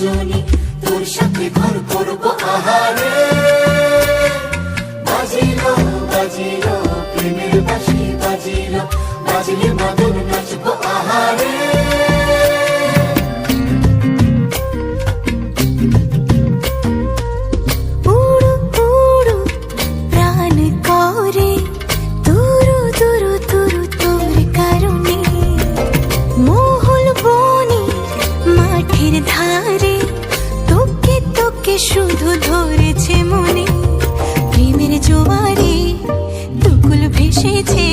দুজনে তোর সাথে ঘর করব আহারে। বাজিলো বাজিলো প্রেমের বাঁশি বাজিলো, বাজলে মদন নাচবো আহারে। উড়ু উড়ু প্রাণ করে তুরু তুরু তুরু তোর কারণে, মহল বনে মাঠের ধারে তোকে তোকে শুধু ধরেছে মনে। প্রেমের জোয়ারে দুকুল ভেসেছে